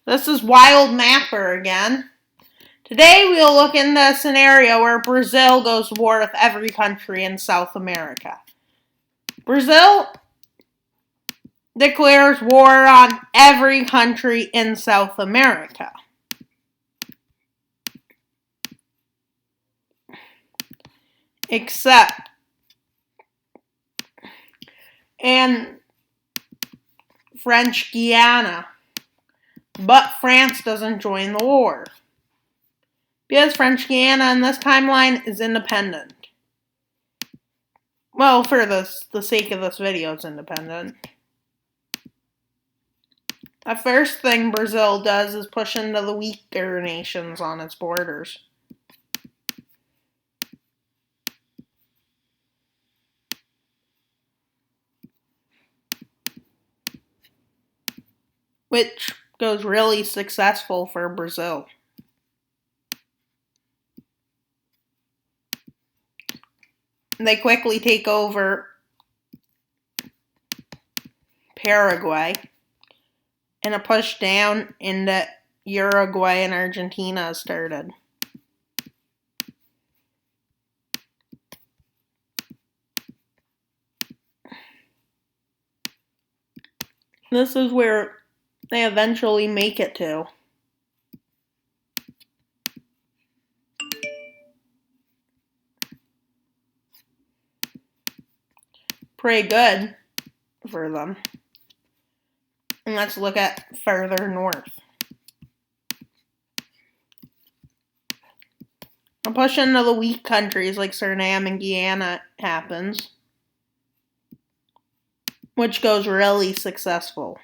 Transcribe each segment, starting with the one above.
This is Wild Mapper again. Today we'll look into a scenario where Brazil goes to war with every country in South America. Brazil declares war on every country in South America. Except in French Guiana. But France doesn't join the war. Because French Guiana in this timeline is independent. Well, for the sake of this video, it's independent. The first thing Brazil does is push into the weaker nations on its borders. Which goes really successful for Brazil. They quickly take over Paraguay, and a push down into Uruguay and Argentina started. This is where they eventually make it to. Pretty good for them. And let's look at further north. A push into the weak countries like Suriname and Guyana happens, which goes really successful,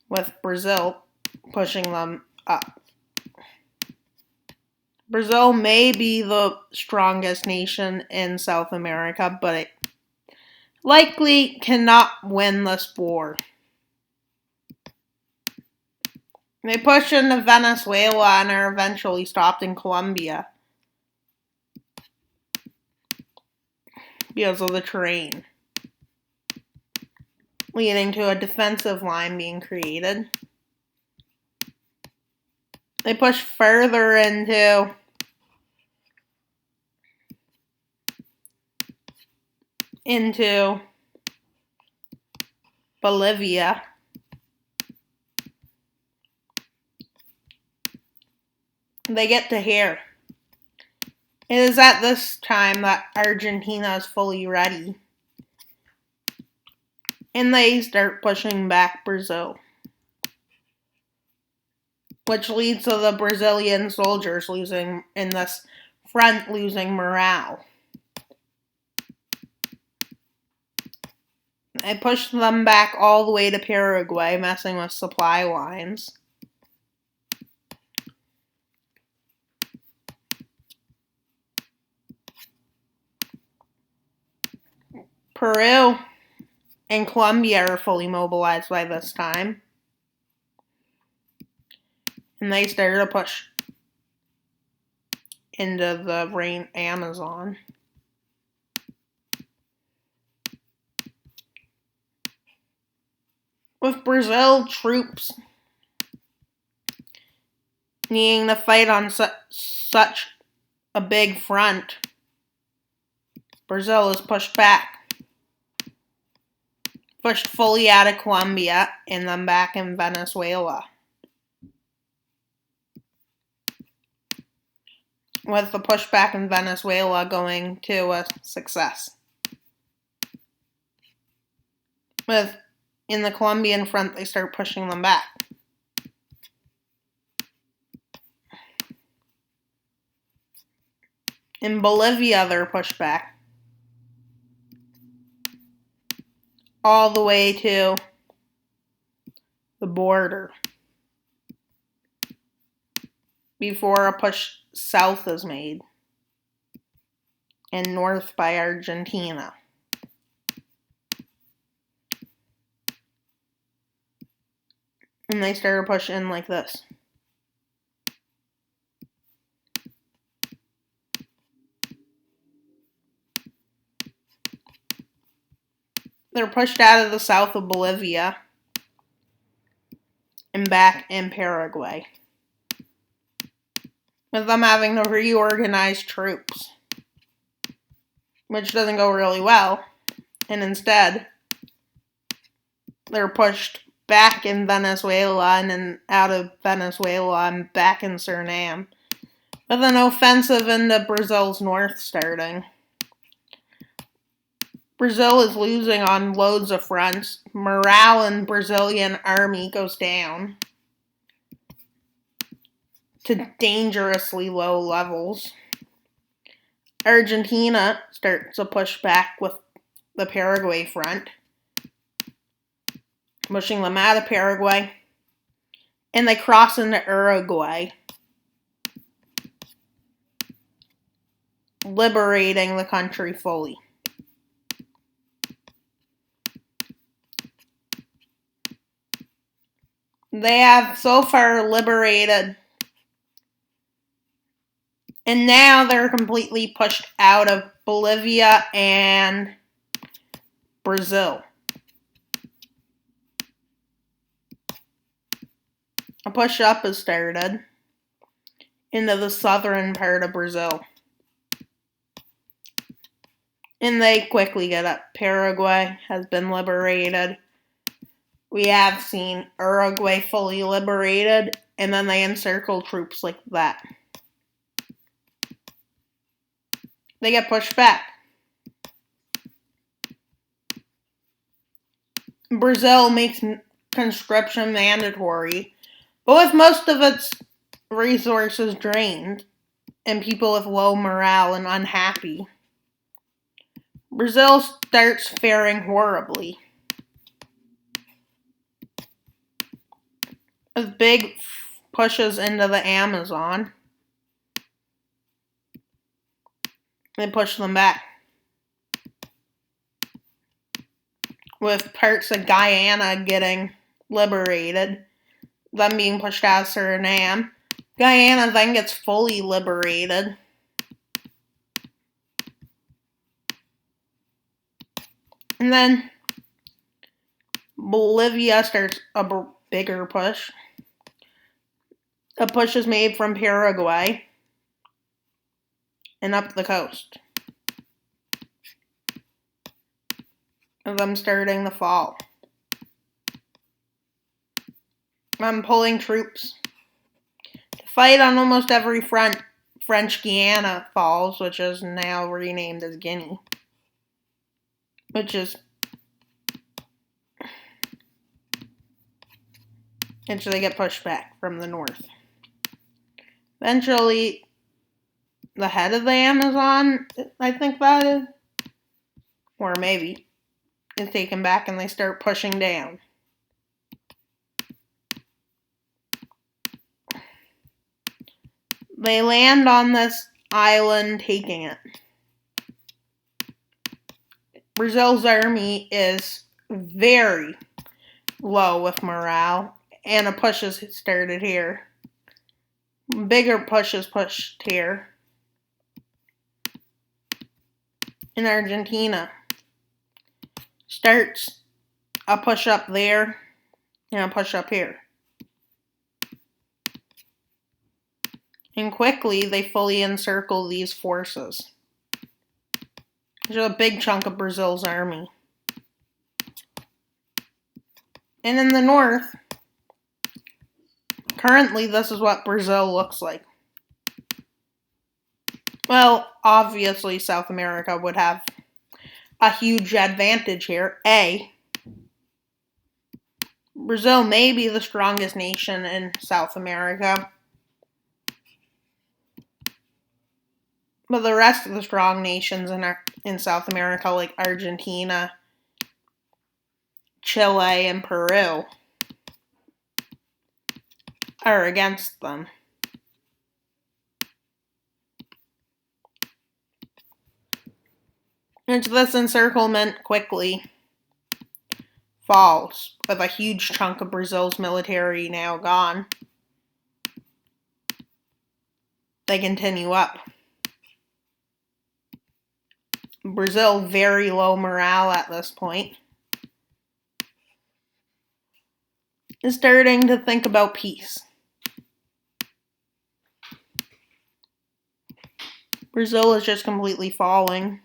with Brazil pushing them up. Brazil may be the strongest nation in South America, but it likely cannot win this war. They push into Venezuela and are eventually stopped in Colombia because of the terrain, leading to a defensive line being created. They push further into Bolivia. They get to here. It is at this time that Argentina is fully ready, and they start pushing back Brazil, which leads to the Brazilian soldiers losing morale. They push them back all the way to Paraguay, messing with supply lines. Peru and Colombia are fully mobilized by this time, and they started to push into the Amazon. With Brazil troops needing to fight on such a big front, Brazil is pushed back. Pushed fully out of Colombia and then back in Venezuela. With the pushback in Venezuela going to a success. In the Colombian front, they start pushing them back. In Bolivia, they're pushed back all the way to the border before a push south is made and north by Argentina. And they started to push in like this. They're pushed out of the south of Bolivia and back in Paraguay, with them having to reorganize troops, which doesn't go really well, and instead they're pushed back in Venezuela and then out of Venezuela and back in Suriname, with an offensive into Brazil's north starting. Brazil is losing on loads of fronts. Morale in Brazilian army goes down to dangerously low levels. Argentina starts a pushback with the Paraguay front, pushing them out of Paraguay, and they cross into Uruguay, liberating the country fully. They have so far liberated, and now they're completely pushed out of Bolivia and Brazil. A push up has started into the southern part of Brazil, and they quickly get up. Paraguay has been liberated. We have seen Uruguay fully liberated, and then they encircle troops like that. They get pushed back. Brazil makes conscription mandatory, but with most of its resources drained and people with low morale and unhappy, Brazil starts faring horribly. With big pushes into the Amazon, they push them back. With parts of Guyana getting liberated, them being pushed out of Suriname, Guyana then gets fully liberated. And then Bolivia starts a bigger push. A push is made from Paraguay and up the coast, of them starting the fall. I'm pulling troops to fight on almost every front. French Guiana falls, which is now renamed as Guinea, which is they get pushed back from the north. Eventually, the head of the Amazon, I think that is, or maybe, is taken back and they start pushing down. They land on this island, taking it. Brazil's army is very low with morale, and a push is started here. Bigger pushes pushed here. In Argentina, starts a push up there and a push up here. And quickly, they fully encircle these forces. There's a big chunk of Brazil's army. And in the north, currently this is what Brazil looks like. Well, obviously South America would have a huge advantage here. Brazil may be the strongest nation in South America, but the rest of the strong nations in South America, like Argentina, Chile, and Peru, are against them. And this encirclement quickly falls, with a huge chunk of Brazil's military now gone. They continue up. Brazil very low morale at this point. is starting to think about peace. Brazil is just completely falling.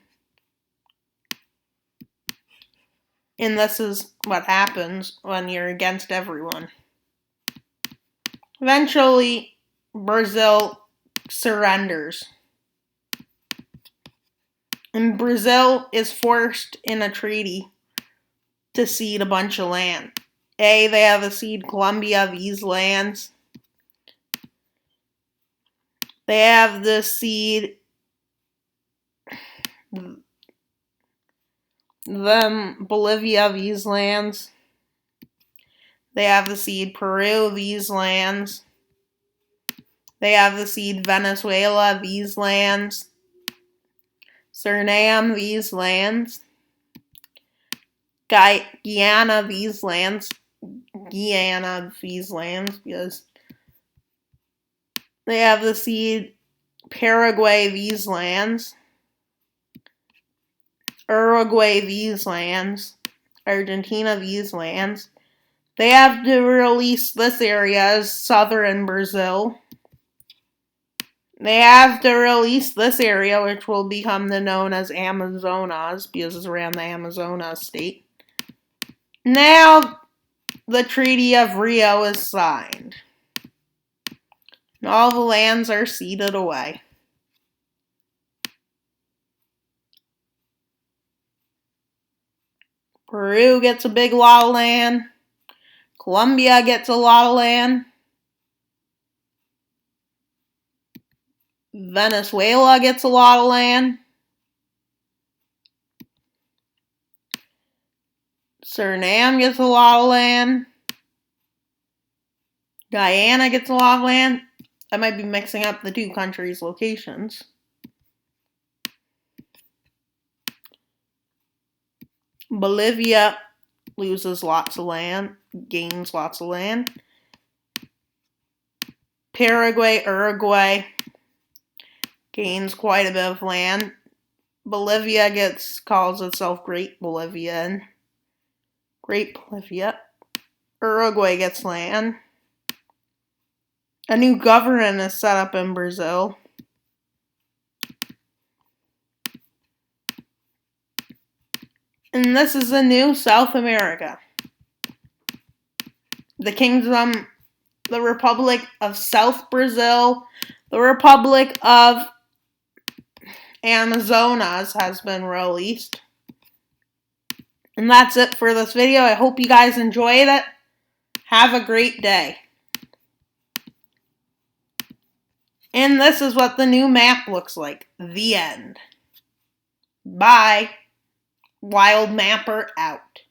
And this is what happens when you're against everyone. Eventually, Brazil surrenders. And Brazil is forced in a treaty to cede a bunch of land. They have to cede Colombia these lands. They have to cede them Bolivia these lands. They have to cede Peru these lands. They have to cede Venezuela these lands. Suriname these lands. Guyana these lands. Because they have to cede Paraguay these lands. Uruguay these lands. Argentina these lands. They have to release this area as southern Brazil. They have to release this area, which will become known as Amazonas, because it's around the Amazonas state. Now, the Treaty of Rio is signed. And all the lands are ceded away. Peru gets a big lot of land. Colombia gets a lot of land. Venezuela gets a lot of land. Suriname gets a lot of land. Guyana gets a lot of land. I might be mixing up the two countries' locations. Bolivia loses lots of land, gains lots of land. Paraguay, Uruguay gains quite a bit of land. Bolivia calls itself Great Bolivia. Uruguay gets land. A new government is set up in Brazil. And this is the new South America. The Republic of South Brazil, the Republic of Amazonas has been released. And that's it for this video. I hope you guys enjoyed it. Have a great day. And this is what the new map looks like. The end. Bye. Wild Mapper out.